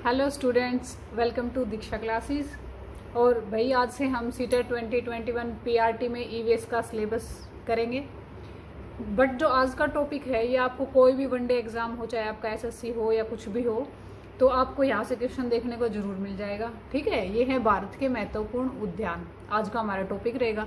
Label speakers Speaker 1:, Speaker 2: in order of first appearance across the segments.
Speaker 1: Hello students, welcome to Diksha classes. और भाई आज से हम सीटेट 2021 पीआरटी में ईवीएस का सिलेबस करेंगे। बट जो आज का टॉपिक है ये आपको कोई भी वनडे एग्जाम हो, चाहे आपका एसएससी हो या कुछ भी हो, तो आपको यहाँ से क्वेश्चन देखने को जरूर मिल जाएगा। ठीक है, ये है भारत के महत्वपूर्ण उद्यान। आज का हमारा टॉपिक रहेगा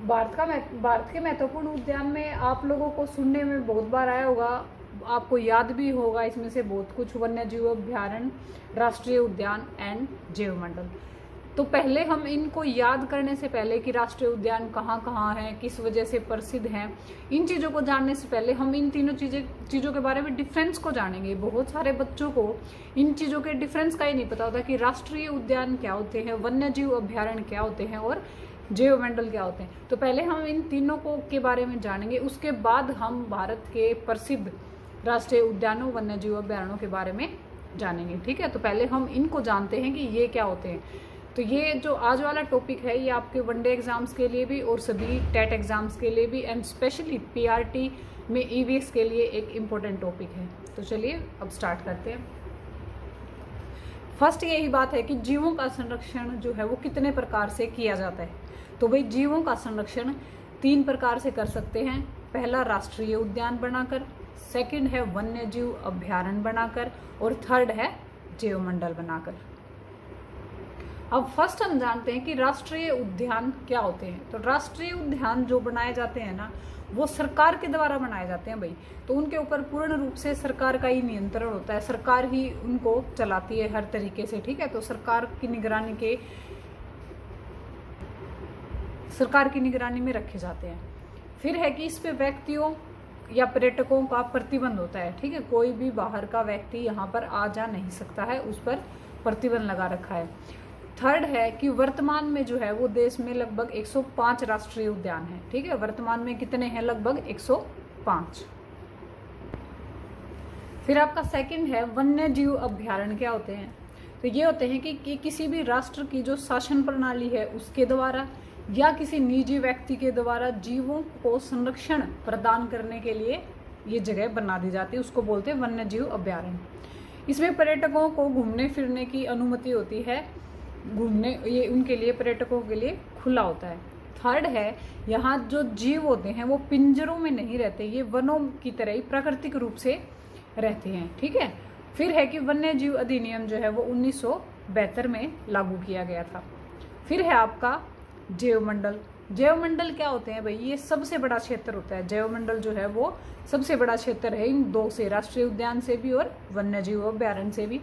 Speaker 1: भारत के महत्वपूर्ण उद्यान में आप लोगों को सुनने में बहुत बार आया होगा, आपको याद भी होगा इसमें से बहुत कुछ। वन्य जीव अभ्यारण्य, राष्ट्रीय उद्यान एंड जैवमंडल। तो पहले हम इनको याद करने से पहले कि राष्ट्रीय उद्यान कहाँ कहाँ हैं, किस वजह से प्रसिद्ध हैं, इन चीज़ों को जानने से पहले हम इन तीनों चीज़ों के बारे में डिफरेंस को जानेंगे। बहुत सारे बच्चों को इन चीज़ों के डिफरेंस का ही नहीं पता होता कि राष्ट्रीय उद्यान क्या होते हैं, वन्य जीव अभ्यारण्य क्या होते हैं और जैवमंडल क्या होते हैं। तो पहले हम इन तीनों को के बारे में जानेंगे, उसके बाद हम भारत के प्रसिद्ध राष्ट्रीय उद्यानों, वन्य जीव अभ्यारण्यों के बारे में जानेंगे। ठीक है, तो पहले हम इनको जानते हैं कि ये क्या होते हैं। तो ये जो आज वाला टॉपिक है ये आपके वनडे एग्जाम्स के लिए भी और सभी टेट एग्जाम्स के लिए भी एंड स्पेशली पीआरटी में ईवीएस के लिए एक इम्पोर्टेंट टॉपिक है। तो चलिए अब स्टार्ट करते हैं। फर्स्ट यही बात है कि जीवों का संरक्षण जो है वो कितने प्रकार से किया जाता है। तो भाई जीवों का संरक्षण 3 प्रकार से कर सकते हैं। पहला राष्ट्रीय उद्यान बनाकर, सेकंड है वन्य जीव अभ्यारण्य बनाकर और थर्ड है जैवमंडल बनाकर। अब फर्स्ट हम जानते हैं कि राष्ट्रीय उद्यान क्या होते हैं। तो राष्ट्रीय उद्यान जो बनाए जाते हैं ना, वो सरकार के द्वारा बनाए जाते हैं भाई। तो उनके ऊपर पूर्ण रूप से सरकार का ही नियंत्रण होता है, सरकार ही उनको चलाती है हर तरीके से। ठीक है, तो सरकार की निगरानी में रखे जाते हैं। फिर है कि इस पे व्यक्तियों या पर्यटकों का प्रतिबंध होता है। ठीक है, कोई भी बाहर का व्यक्ति यहाँ पर आ जा नहीं सकता है, उस पर प्रतिबंध लगा रखा है। थर्ड है कि वर्तमान में जो है वो देश में लगभग 105 राष्ट्रीय उद्यान हैं। ठीक है, वर्तमान में कितने हैं? लगभग 105। फिर आपका सेकंड है वन्य जीव अभ्यारण्य क्या होते हैं। तो ये होते हैं कि किसी भी राष्ट्र की जो शासन प्रणाली है उसके द्वारा या किसी निजी व्यक्ति के द्वारा जीवों को संरक्षण प्रदान करने के लिए ये जगह बना दी जाती है, उसको बोलते हैं वन्य जीव अभ्यारण्य। इसमें पर्यटकों को घूमने फिरने की अनुमति होती है, ये उनके लिए, पर्यटकों के लिए खुला होता है। थर्ड है यहाँ जो जीव होते हैं वो पिंजरों में नहीं रहते, ये वनों की तरह ही प्राकृतिक रूप से रहते हैं। ठीक है, फिर है कि वन्य जीव अधिनियम जो है वो 1972 में लागू किया गया था। फिर है आपका जैवमंडल। जैवमंडल क्या होते हैं भाई? ये सबसे बड़ा क्षेत्र होता है। जैवमंडल जो है वो सबसे बड़ा क्षेत्र है इन दो से, राष्ट्रीय उद्यान से भी और वन्य जीव अभ्यारण्य से भी।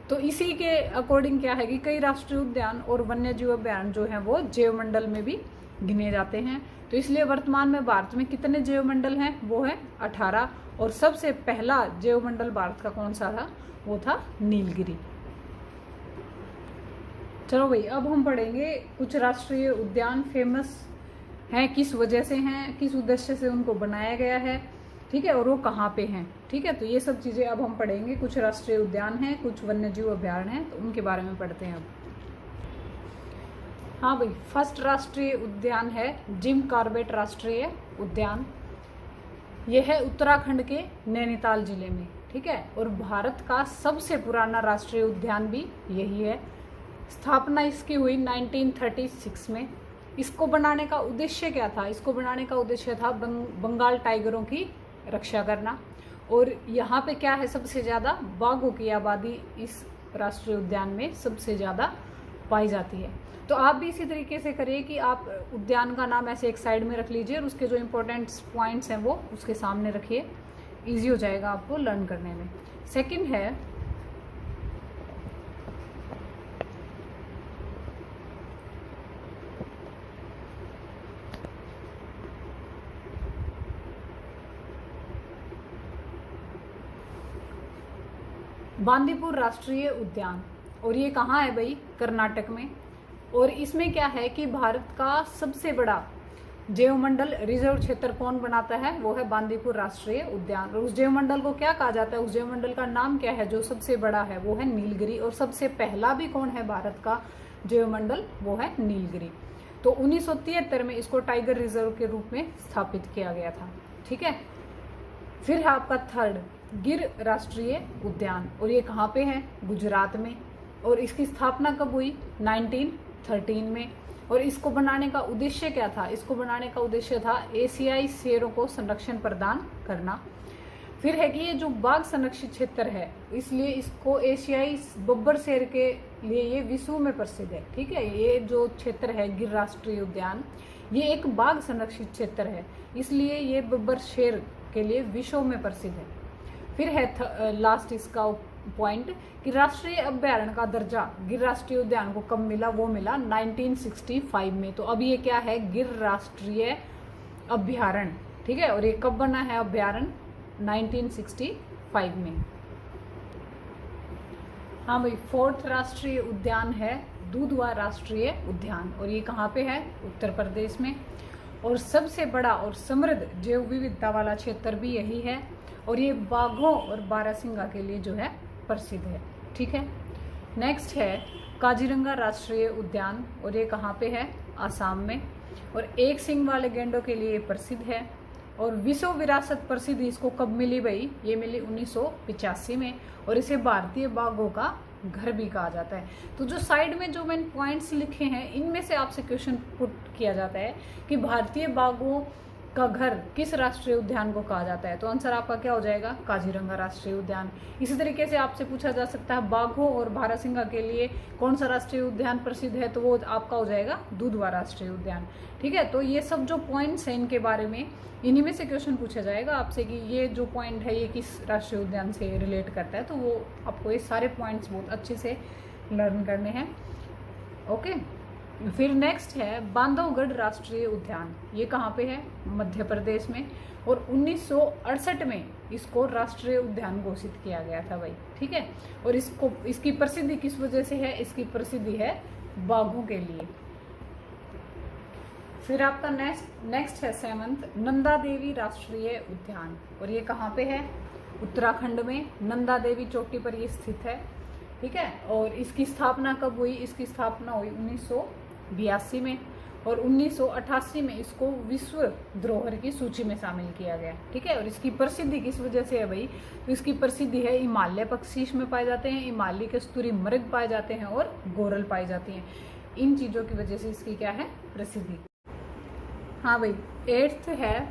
Speaker 1: तो इसी के अकॉर्डिंग क्या है कि कई राष्ट्रीय उद्यान और वन्य जीव अभ्यारण्य जो है वो जैवमंडल में भी गिने जाते हैं। तो इसलिए वर्तमान में भारत में कितने जैवमंडल हैं? वो है 18। और सबसे पहला जैवमंडल भारत का कौन सा था? वो था नीलगिरी। चलो भाई, अब हम पढ़ेंगे कुछ राष्ट्रीय उद्यान फेमस हैं, किस वजह से हैं, किस उद्देश्य से उनको बनाया गया है। ठीक है, और वो कहाँ पे हैं। ठीक है, तो ये सब चीजें अब हम पढ़ेंगे। कुछ राष्ट्रीय उद्यान हैं, कुछ वन्य जीव अभ्यारण्य हैं, तो उनके बारे में पढ़ते हैं अब। हाँ भाई, फर्स्ट राष्ट्रीय उद्यान है जिम कॉर्बेट राष्ट्रीय उद्यान। यह है उत्तराखंड के नैनीताल जिले में। ठीक है, और भारत का सबसे पुराना राष्ट्रीय उद्यान भी यही है। स्थापना इसकी हुई 1936 में। इसको बनाने का उद्देश्य क्या था? इसको बनाने का उद्देश्य था बंगाल टाइगरों की रक्षा करना। और यहाँ पे क्या है, सबसे ज़्यादा बाघों की आबादी इस राष्ट्रीय उद्यान में सबसे ज़्यादा पाई जाती है। तो आप भी इसी तरीके से करिए कि आप उद्यान का नाम ऐसे एक साइड में रख लीजिए और उसके जो इम्पोर्टेंट पॉइंट्स हैं वो उसके सामने रखिए, ईजी हो जाएगा आपको लर्न करने में। सेकेंड है बांदीपुर राष्ट्रीय उद्यान। और ये कहाँ है भाई? कर्नाटक में। और इसमें क्या है कि भारत का सबसे बड़ा जैवमंडल रिजर्व क्षेत्र कौन बनाता है? वो है बांदीपुर राष्ट्रीय उद्यान। और उस जैवमंडल को क्या कहा जाता है? उस जैवमंडल का नाम क्या है जो सबसे बड़ा है? वो है नीलगिरी। और सबसे पहला भी कौन है भारत का जैवमंडल? वो है नीलगिरी। तो 1973 में इसको टाइगर रिजर्व के रूप में स्थापित किया गया था। ठीक है, फिर है आपका थर्ड गिर राष्ट्रीय उद्यान, और ये कहाँ पे है? गुजरात में। और इसकी स्थापना कब हुई? 1913 में। और इसको बनाने का उद्देश्य क्या था? इसको बनाने का उद्देश्य था एशियाई शेरों को संरक्षण प्रदान करना। फिर है कि ये जो बाघ संरक्षित क्षेत्र है, इसलिए इसको एशियाई बब्बर शेर के लिए ये विश्व में प्रसिद्ध है। ठीक है, ये जो क्षेत्र है गिर राष्ट्रीय उद्यान, ये एक बाघ संरक्षित क्षेत्र है, इसलिए ये बब्बर शेर के लिए विश्व में प्रसिद्ध है। फिर है लास्ट इसका पॉइंट कि राष्ट्रीय अभ्यारण्य का दर्जा गिर राष्ट्रीय उद्यान को कब मिला? वो मिला 1965 में। तो अब ये क्या है? गिर राष्ट्रीय अभ्यारण्य। ठीक है, और ये कब बना है अभ्यारण्य? 1965 में। हाँ भाई, फोर्थ राष्ट्रीय उद्यान है दुधवा राष्ट्रीय उद्यान, और ये कहाँ पे है? उत्तर प्रदेश में। और सबसे बड़ा और समृद्ध जैव विविधता वाला क्षेत्र भी यही है, और ये बाघों और बारहसिंगा के लिए जो है प्रसिद्ध है। ठीक है, नेक्स्ट है काजीरंगा राष्ट्रीय उद्यान, और ये कहाँ पे है? आसाम में। और एक सींग वाले गैंडों के लिए प्रसिद्ध है। और विश्व विरासत प्रसिद्ध इसको कब मिली भाई? ये मिली 1985 में, और इसे भारतीय बाघों का घर भी कहा जाता है। तो जो साइड में जो मैंने पॉइंट्स लिखे हैं, इनमें से आपसे क्वेश्चन पुट किया जाता है कि भारतीय बाघों का घर किस राष्ट्रीय उद्यान को कहा जाता है? तो आंसर आपका क्या हो जाएगा? काजीरंगा राष्ट्रीय उद्यान। इसी तरीके से आपसे पूछा जा सकता है बाघों और बारहसिंगा के लिए कौन सा राष्ट्रीय उद्यान प्रसिद्ध है? तो वो आपका हो जाएगा दुधवा राष्ट्रीय उद्यान। ठीक है, तो ये सब जो पॉइंट्स हैं इनके बारे में, इन्हीं में से क्वेश्चन पूछा जाएगा आपसे कि ये जो पॉइंट है ये किस राष्ट्रीय उद्यान से रिलेट करता है। तो वो आपको ये सारे पॉइंट्स बहुत अच्छे से लर्न करने हैं। ओके, फिर नेक्स्ट है बांधवगढ़ राष्ट्रीय उद्यान। ये कहाँ पे है? मध्य प्रदेश में। और 1968 में इसको राष्ट्रीय उद्यान घोषित किया गया था भाई। ठीक है, और इसकी प्रसिद्धि किस वजह से है? इसकी प्रसिद्धि है बाघों के लिए। फिर आपका नेक्स्ट है सेवंथ नंदा देवी राष्ट्रीय उद्यान, और ये कहाँ पे है? उत्तराखंड में। नंदा देवी चोटी पर ये स्थित है। ठीक है, और इसकी स्थापना कब हुई? इसकी स्थापना हुई 1982 में, और 1988 में इसको विश्व धरोहर की सूची में शामिल किया गया। ठीक है, और इसकी प्रसिद्धि किस वजह से है भाई? तो इसकी प्रसिद्धि है हिमालय पक्षी में पाए जाते हैं, हिमालय कस्तूरी मृग पाए जाते हैं, और गोरल पाई जाती हैं। इन चीज़ों की वजह से इसकी क्या है? प्रसिद्धि। हाँ भाई, एट्थ है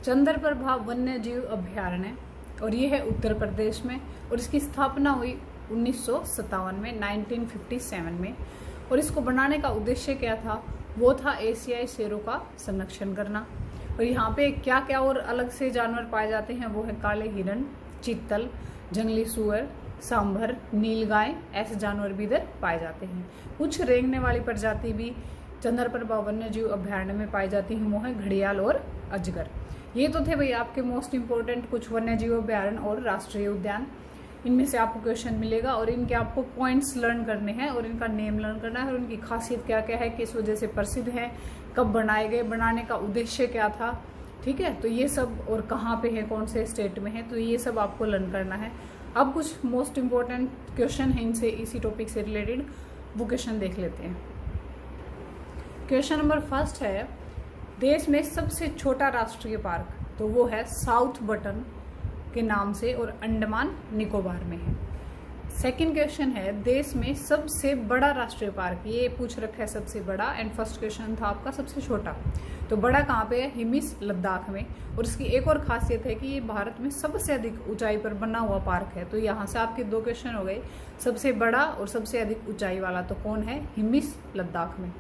Speaker 1: चंद्रप्रभा वन्य जीव अभ्यारण्य, और ये है उत्तर प्रदेश में, और इसकी स्थापना हुई 1957 में, 1957 में। और इसको बनाने का उद्देश्य क्या था? वो था एशियाई शेरों का संरक्षण करना। और यहाँ पे क्या क्या और अलग से जानवर पाए जाते हैं? वो है काले हिरण, चीतल, जंगली सुअर, सांभर, नीलगाय, ऐसे जानवर भी इधर पाए जाते हैं। कुछ रेंगने वाली प्रजाति भी चंद्रप्रभा वन्य जीव अभ्यारण्य में पाई जाती हैं, वो है घड़ियाल और अजगर। ये तो थे भाई आपके मोस्ट इंपोर्टेंट कुछ वन्य जीव अभ्यारण्य और राष्ट्रीय उद्यान। इनमें से आपको क्वेश्चन मिलेगा, और इनके आपको पॉइंट्स लर्न करने हैं, और इनका नेम लर्न करना है, और उनकी खासियत क्या क्या है, किस वजह से प्रसिद्ध है, कब बनाए गए, बनाने का उद्देश्य क्या था। ठीक है, तो ये सब, और कहाँ पे है, कौन से स्टेट में है, तो ये सब आपको लर्न करना है। अब कुछ मोस्ट इंपोर्टेंट क्वेश्चन है इनसे, इसी टॉपिक से रिलेटेड, वो क्वेश्चन देख लेते हैं। क्वेश्चन नंबर फर्स्ट है देश में सबसे छोटा राष्ट्रीय पार्क, तो वो है साउथ बटन के नाम से, और अंडमान निकोबार में है। सेकंड क्वेश्चन है देश में सबसे बड़ा राष्ट्रीय पार्क, ये पूछ रखा है सबसे बड़ा, एंड फर्स्ट क्वेश्चन था आपका सबसे छोटा, तो बड़ा कहाँ पे है? हिमिस लद्दाख में। और इसकी एक और खासियत है कि ये भारत में सबसे अधिक ऊंचाई पर बना हुआ पार्क है। तो यहाँ से आपके दो क्वेश्चन हो गए, सबसे बड़ा और सबसे अधिक ऊंचाई वाला, तो कौन है? हिमिस लद्दाख में।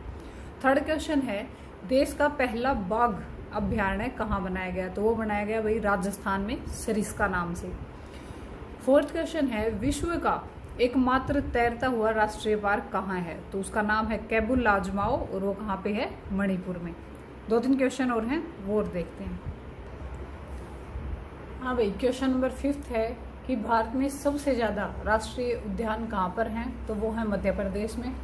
Speaker 1: थर्ड क्वेश्चन है देश का पहला बाघ अभ्यारण्य कहाँ बनाया गया, तो वो बनाया गया भाई राजस्थान में, सरिस्का नाम से। फोर्थ क्वेश्चन है विश्व का एकमात्र तैरता हुआ राष्ट्रीय पार्क कहाँ है, तो उसका नाम है कैबुल लाजमाओ, और वो कहाँ पे है? मणिपुर में। 2-3 क्वेश्चन और हैं, वो और देखते हैं। हाँ भाई, क्वेश्चन नंबर 5 है कि भारत में सबसे ज्यादा राष्ट्रीय उद्यान कहाँ पर हैं, तो वो है मध्य प्रदेश में।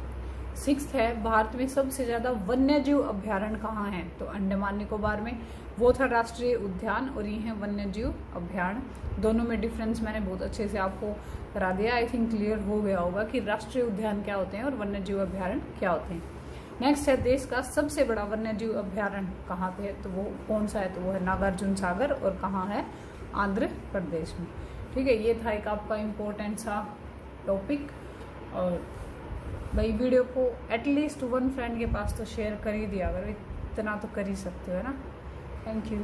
Speaker 1: 6th है भारत में सबसे ज्यादा वन्य जीव अभ्यारण्य कहाँ हैं, तो अंडमान निकोबार में। वो था राष्ट्रीय उद्यान, और ये है वन्य जीव अभ्यारण्य। दोनों में डिफरेंस मैंने बहुत अच्छे से आपको करा दिया। आई थिंक क्लियर हो गया होगा कि राष्ट्रीय उद्यान क्या होते हैं और वन्य जीव अभ्यारण्य क्या होते हैं। नेक्स्ट है देश का सबसे बड़ा वन्य जीव अभ्यारण्य कहाँ पे है, तो वो कौन सा है, तो वो है नागार्जुन सागर, और कहाँ है? आंध्र प्रदेश में। ठीक है, ये था एक आपका इम्पोर्टेंट सा टॉपिक। और भाई वीडियो को एटलीस्ट 1 फ्रेंड के पास तो शेयर कर ही दिया, अगर इतना तो कर ही सकते हो, है ना। Thank you.